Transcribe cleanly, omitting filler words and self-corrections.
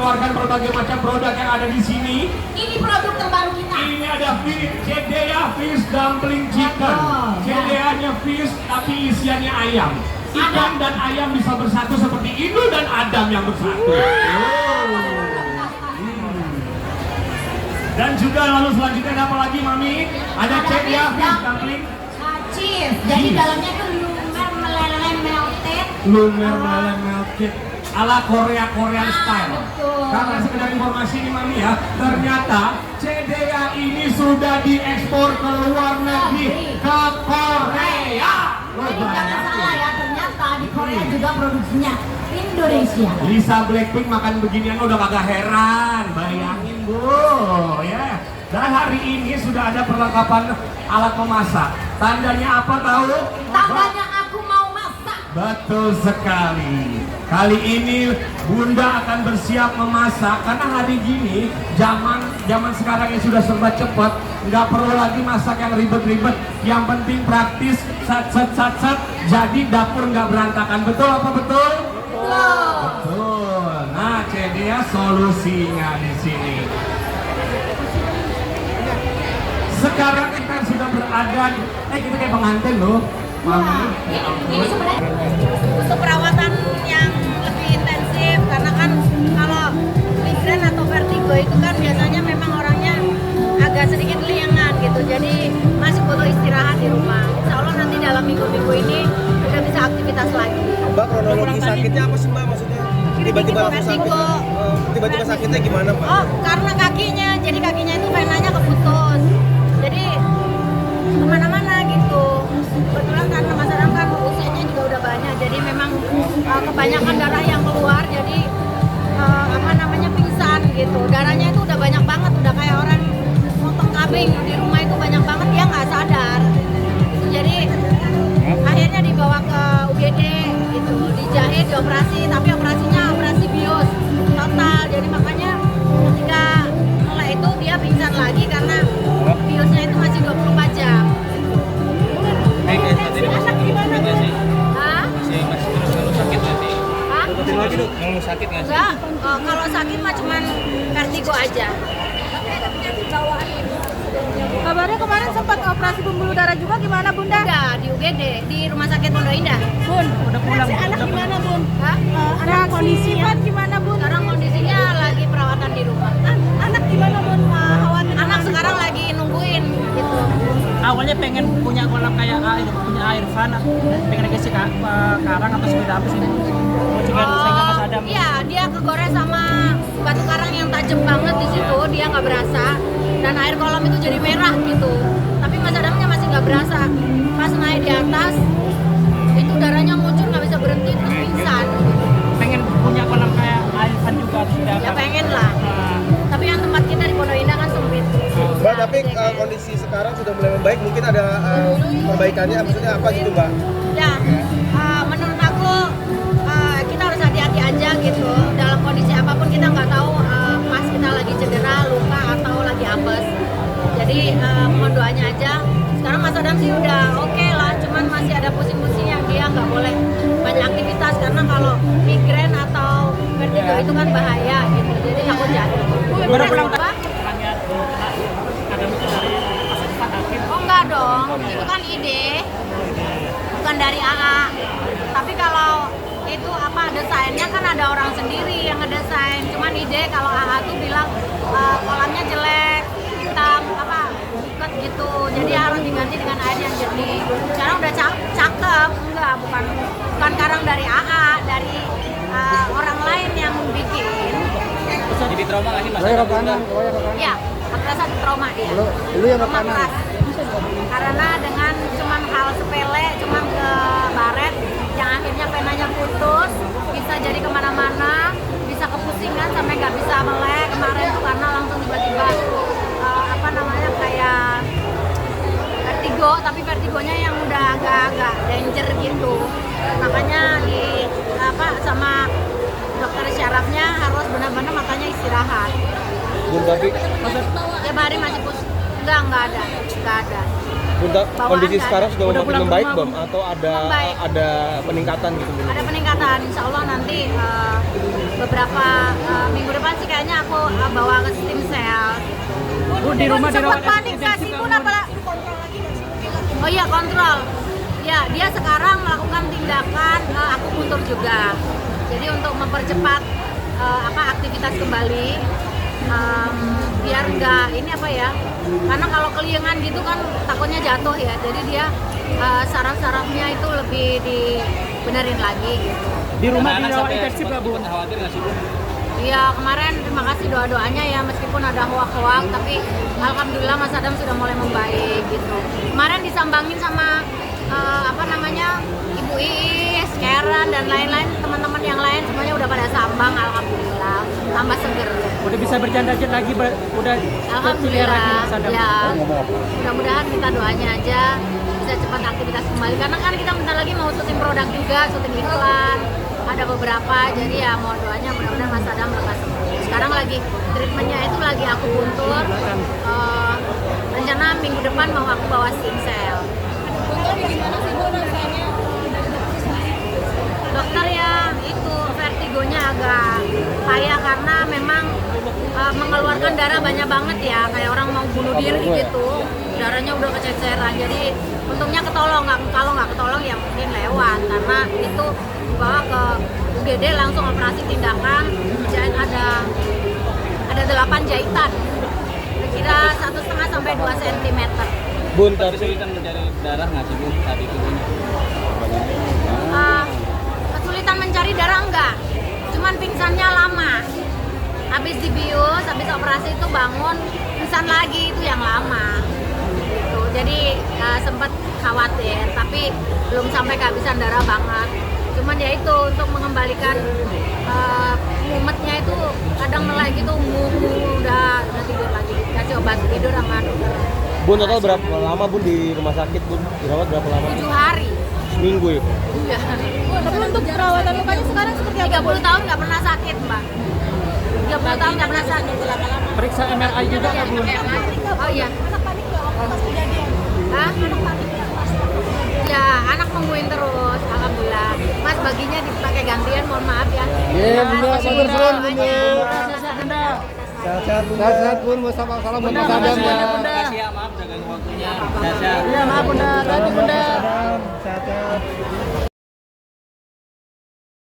menawarkan berbagai macam produk yang ada di sini. Ini produk terbaru kita. Ini ada Cedea Fish Dumpling Chicken. Cedeanya fish tapi isiannya ayam. Ikan dan ayam bisa bersatu seperti Indul dan Adam yang bersatu. Dan juga lalu selanjutnya ada apa lagi, Mami? Ada Cedea Fish Dumpling Cheese. Jadi dalamnya itu lumer melted ala Korean style. Betul. Karena sekedar informasi nih Mami ya, ternyata Cedea ini sudah diekspor ke luar negeri, ke Korea. Jadi jangan salah ya, ternyata di Korea juga produksinya Indonesia. Lisa Blackpink makan beginian udah kagak heran, bayangin Bu ya. Dan hari ini sudah ada perlengkapan alat memasak. Tandanya apa tahu? Tandanya aku mau masak. Betul sekali. Kali ini Bunda akan bersiap memasak karena hari gini zaman sekarang yang sudah serba cepat, nggak perlu lagi masak yang ribet-ribet. Yang penting praktis, sat. Jadi dapur nggak berantakan. Betul apa betul? Betul. Betul. Nah, Cedea solusinya di sini. Sekarang kita sudah berada, kita kayak pengantin loh, Mami. Ini sebenarnya butuh perawatan yang lebih intensif karena kan kalau migrain atau vertigo itu kan biasanya memang orangnya agak sedikit liangan gitu, jadi masih butuh istirahat di rumah. Insya Allah nanti dalam minggu-minggu ini udah bisa aktivitas lagi. Mbak, kronologi sakitnya apa sih Mbak, maksudnya? Tiba-tiba langsung sakit? Vertigo. Tiba-tiba sakitnya gimana Mbak? Oh, karena kakinya, jadi kakinya itu venanya keputus, jadi kemana-mana gitu. Kebetulan karena Mas Adam kan usianya juga udah banyak, jadi memang kebanyakan darah yang keluar, jadi pingsan gitu. Darahnya itu udah banyak banget, udah kayak orang motong kambing di rumah itu banyak banget, dia nggak sadar. Jadi akhirnya dibawa ke UGD gitu, dijahit, dioperasi, tapi operasinya operasi bios total. Jadi makanya ketika mulai itu dia pingsan lagi karena biosnya itu masih 24 jam. Anak gimana sih? Hah? Masih terus kalau sakit nggak sih? Hah? Rutin lagi dong, kalau sakit nggak sih? Enggak, kalau sakit mah cuman vertigo aja. Kabarnya kemarin sempat operasi pembuluh darah juga, gimana Bunda? Udah di UGD, di Rumah Sakit Pondok Indah. Bun, udah pulang. Anak gimana Bun? Hah? Anak kondisinya gimana Bun? Sekarang kondisinya lagi perawatan di rumah. Anak gimana Bun? Khawatir. Anak sekarang lagi nungguin gitu. Awalnya pengen punya kolam kayak punya air fana, pengen dikasih karang atau seperti apa sih? Mau juga saya Mas Adam. Iya, dia kegores sama batu karang yang tajam banget di situ, dia nggak berasa. Dan air kolam itu jadi merah gitu. Tapi Mas Adamnya masih nggak berasa. Pas naik di atas, itu darahnya muncul nggak bisa berhenti terus pingsan. Pengen punya kolam kayak air fan juga sudah. Ya pengen lah. Tapi yang tempat kita di Pondok Indah kan sempit. Mbak, tapi kondisi sekarang sudah mulai membaik, mungkin ada perbaikannya, maksudnya apa gitu Mbak? Ya, menurut aku kita harus hati-hati aja gitu. Dalam kondisi apapun kita nggak tahu pas kita lagi cedera, luka atau lagi apes. Jadi mohon doanya aja. Sekarang Mas Adam sih udah oke lah, cuman masih ada pusing-pusing yang dia nggak boleh banyak aktivitas karena kalau migrain atau vertigo itu kan bahaya gitu. Jadi takut jatuh. Baru pulang apa? Oh enggak dong, itu kan ide, bukan dari AA. Tapi kalau itu apa desainnya kan ada orang sendiri yang ngedesain. Cuman ide kalau AA tuh bilang kolamnya jelek, hitam, ikat gitu. Jadi harus diganti dengan air yang jernih. Sekarang udah cakep, enggak, bukan karang dari AA, dari orang lain yang bikin. Jadi trauma nggak sih Mas? Iya, merasa trauma dia. Lu yang Trauma keras. Karena dengan cuman hal sepele, cuman ke baret, yang akhirnya penanya putus, bisa jadi kemana-mana, bisa kepusingan sampai nggak bisa melek kemarin tuh karena langsung tiba-tiba kayak vertigo, tapi vertigonya yang udah agak danger gitu. Makanya sama dokter syarafnya harus benar-benar makanya istirahat. Bun, tapi Tiap hari masih enggak ada. Bunda, bawaan kondisi nggak sekarang ada. sudah Udah makin pulang ke membaik rumah, Bun? Atau Membaik. ada peningkatan gitu Bun? Ada peningkatan, insya Allah nanti beberapa minggu depan sih kayaknya aku bawa ke stem cell. Bu, di rumah Sempat dirawat panik nggak intensif sih nggak, Bun? Bun? Apalagi Oh iya, kontrol. Ya, dia sekarang melakukan tindakan akupuntur juga. Jadi untuk mempercepat aktivitas kembali, biar nggak ini apa ya? Karena kalau keliengan gitu kan takutnya jatuh ya. Jadi dia saraf-sarafnya itu lebih dibenerin lagi gitu. Di rumah dirawat intensif nggak, Bu? Iya, kemarin terima kasih doa-doanya ya, meskipun ada hoak-hoak, tapi alhamdulillah Mas Adam sudah mulai membaik gitu. Kemarin disambangin sama Ibu Iis, Karen dan lain-lain, teman-teman yang lain semuanya udah pada sambang, alhamdulillah, tambah seger. Udah bisa berjalan lagi, udah Alhamdulillah, lagi Mas Adam. ya. Mudah-mudahan kita doanya aja bisa cepat aktivitas kembali, karena kan kita bentar lagi mau syuting produk juga, syuting iklan, ada beberapa, jadi ya mau doanya mudah-mudahan Mas Adam lekas sembuh. Sekarang lagi treatmentnya itu lagi akupuntur, rencana minggu depan mau aku bawa stem cell. Dokter ya itu vertigonya agak payah karena memang mengeluarkan darah banyak banget ya, kayak orang mau bunuh diri gitu, darahnya udah kececeran. Jadi untungnya ketolong, kalau nggak ketolong ya mungkin lewat, karena itu dibawa ke UGD langsung operasi tindakan, jahit ada 8 jahitan, kira 1,5 sampai 2 cm. Bun, tapi Kesulitan mencari darah nggak sih Bun saat itu Bun? Kesulitan mencari darah enggak, cuman pingsannya lama. Habis dibius, habis operasi itu bangun pingsan lagi, itu yang lama. Gitu. Jadi sempat khawatir, tapi belum sampai kehabisan darah banget. Cuman ya itu untuk mengembalikan mumetnya itu kadang melek gitu, udah tidur lagi, dikasih obat tidur sama dokter. Bun, total berapa lama Bun di rumah sakit Bun? Dirawat berapa lama? 7 hari. Seminggu ya? Iya. Tapi untuk perawatan lukanya sekarang seperti apa? 30 tahun nggak pernah sakit, Mbak. 30 tahun nggak pernah sakit. Periksa MRI juga nggak, Bun? Oh iya. Anak panik nggak waktu pas kejadian? Hah? Anak panik nggak pas? Ya, anak nungguin terus, alhamdulillah. Mas baginya dipakai gantian, mohon maaf ya. Iya, Terima Bunda, kasih sabar, doanya. Sehat-sehat, Bunda. Sehat-sehat Bun, salam buat Mas Adam Bunda. ya. Makasih ya, maaf udah ganggu waktunya. Sehat-sehat. Iya, maaf, Bunda. Hati, Bunda. Sehat-sehat.